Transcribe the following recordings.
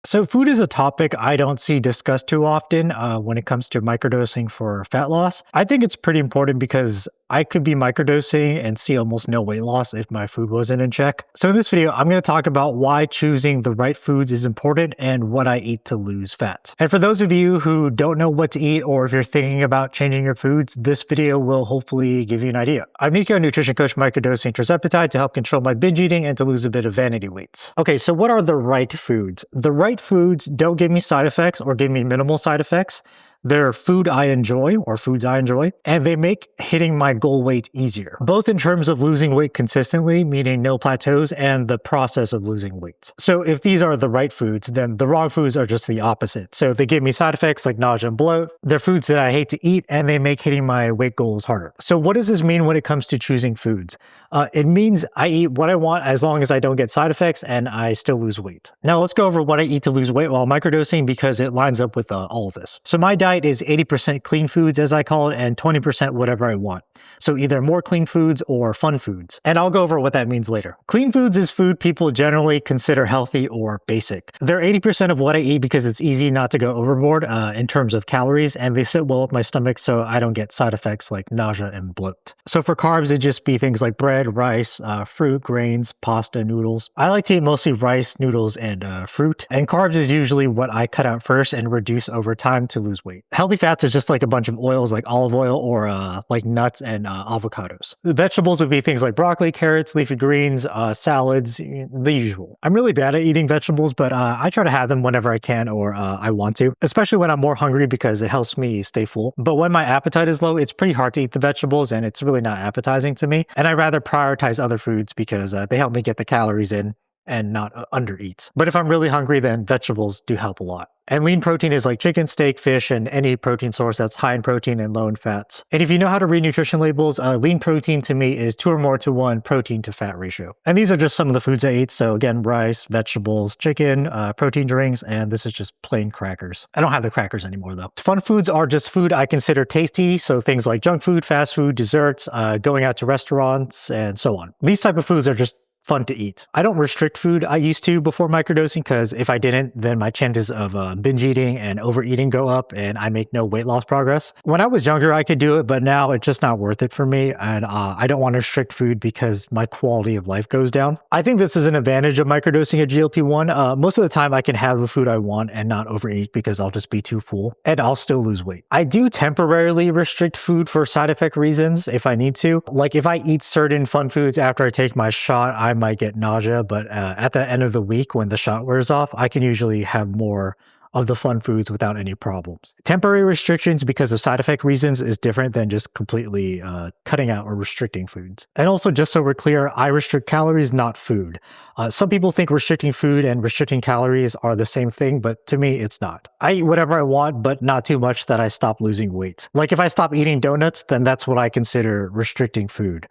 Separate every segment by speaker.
Speaker 1: So food is a topic I don't see discussed too often when it comes to microdosing for fat loss. I think it's pretty important because I could be microdosing and see almost no weight loss if my food wasn't in check. So in this video, I'm going to talk about why choosing the right foods is important and what I eat to lose fat. And for those of you who don't know what to eat, or if you're thinking about changing your foods, this video will hopefully give you an idea. I'm Nico, nutrition coach microdosing tirzepatide to help control my binge eating and to lose a bit of vanity weight. Okay, so what are the right foods? The right foods don't give me side effects or give me minimal side effects. They're food I enjoy or foods I enjoy, and they make hitting my goal weight easier, both in terms of losing weight consistently, meaning no plateaus, and the process of losing weight. So if these are the right foods, then the wrong foods are just the opposite. So if they give me side effects like nausea and bloat, they're foods that I hate to eat, and they make hitting my weight goals harder. So what does this mean when it comes to choosing foods? It means I eat what I want as long as I don't get side effects and I still lose weight. Now let's go over what I eat to lose weight while microdosing because it lines up with all of this. So my diet is 80% clean foods, as I call it, and 20% whatever I want. So either more clean foods or fun foods. And I'll go over what that means later. Clean foods is food people generally consider healthy or basic. They're 80% of what I eat because it's easy not to go overboard in terms of calories, and they sit well with my stomach so I don't get side effects like nausea and bloat. So for carbs, it'd just be things like bread, rice, fruit, grains, pasta, noodles. I like to eat mostly rice, noodles, and fruit. And carbs is usually what I cut out first and reduce over time to lose weight. Healthy fats is just like a bunch of oils like olive oil or like nuts and avocados. Vegetables would be things like broccoli, carrots, leafy greens, salads, the usual. I'm really bad at eating vegetables, but I try to have them whenever I can or I want to, especially when I'm more hungry because it helps me stay full. But when my appetite is low, it's pretty hard to eat the vegetables and it's really not appetizing to me. And I rather prioritize other foods because they help me get the calories in and not undereat. But if I'm really hungry, then vegetables do help a lot. And lean protein is like chicken, steak, fish, and any protein source that's high in protein and low in fats. And if you know how to read nutrition labels, lean protein to me is 2 or more to 1 protein to fat ratio. And these are just some of the foods I eat. So again, rice, vegetables, chicken, protein drinks, and this is just plain crackers. I don't have the crackers anymore though. Fun foods are just food I consider tasty. So things like junk food, fast food, desserts, going out to restaurants, and so on. These type of foods are just fun to eat. I don't restrict food. I used to before microdosing because if I didn't, then my chances of binge eating and overeating go up and I make no weight loss progress. When I was younger, I could do it, but now it's just not worth it for me. And I don't want to restrict food because my quality of life goes down. I think this is an advantage of microdosing a GLP-1. Most of the time I can have the food I want and not overeat because I'll just be too full and I'll still lose weight. I do temporarily restrict food for side effect reasons if I need to. Like if I eat certain fun foods after I take my shot, I might get nausea, but at the end of the week when the shot wears off, I can usually have more of the fun foods without any problems. Temporary restrictions because of side effect reasons is different than just completely cutting out or restricting foods. And also, just so we're clear, I restrict calories, not food. Some people think restricting food and restricting calories are the same thing, but to me, it's not. I eat whatever I want, but not too much that I stop losing weight. Like if I stop eating donuts, then that's what I consider restricting food.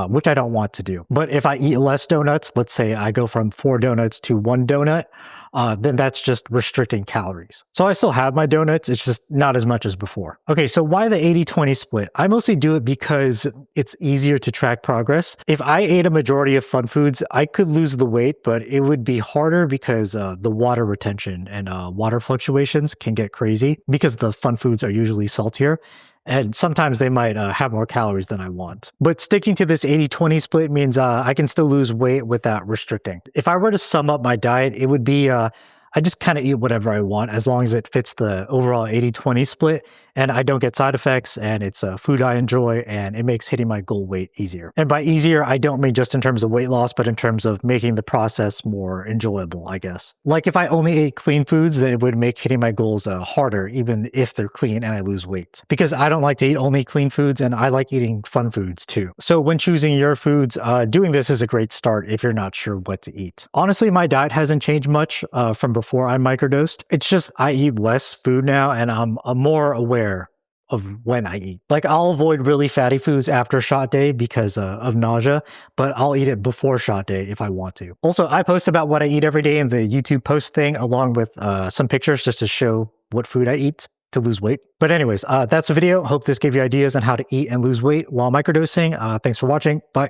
Speaker 1: Which I don't want to do. But if I eat less donuts, let's say I go from 4 donuts to 1 donut, then that's just restricting calories. So I still have my donuts, it's just not as much as before. Okay, so why the 80-20 split? I mostly do it because it's easier to track progress. If I ate a majority of fun foods, I could lose the weight, but it would be harder because the water retention and water fluctuations can get crazy because the fun foods are usually saltier. And sometimes they might have more calories than I want. But sticking to this 80-20 split means I can still lose weight without restricting. If I were to sum up my diet, it would be I just kind of eat whatever I want as long as it fits the overall 80-20 split and I don't get side effects and it's food I enjoy and it makes hitting my goal weight easier. And by easier, I don't mean just in terms of weight loss, but in terms of making the process more enjoyable, I guess. Like if I only ate clean foods, then it would make hitting my goals harder, even if they're clean and I lose weight. Because I don't like to eat only clean foods and I like eating fun foods too. So when choosing your foods, doing this is a great start if you're not sure what to eat. Honestly, my diet hasn't changed much from before I microdosed. It's just I eat less food now and I'm more aware of when I eat. Like I'll avoid really fatty foods after shot day because of nausea, but I'll eat it before shot day if I want to. Also, I post about what I eat every day in the YouTube post thing along with some pictures just to show what food I eat to lose weight. But anyways, that's the video. Hope this gave you ideas on how to eat and lose weight while microdosing. Thanks for watching. Bye.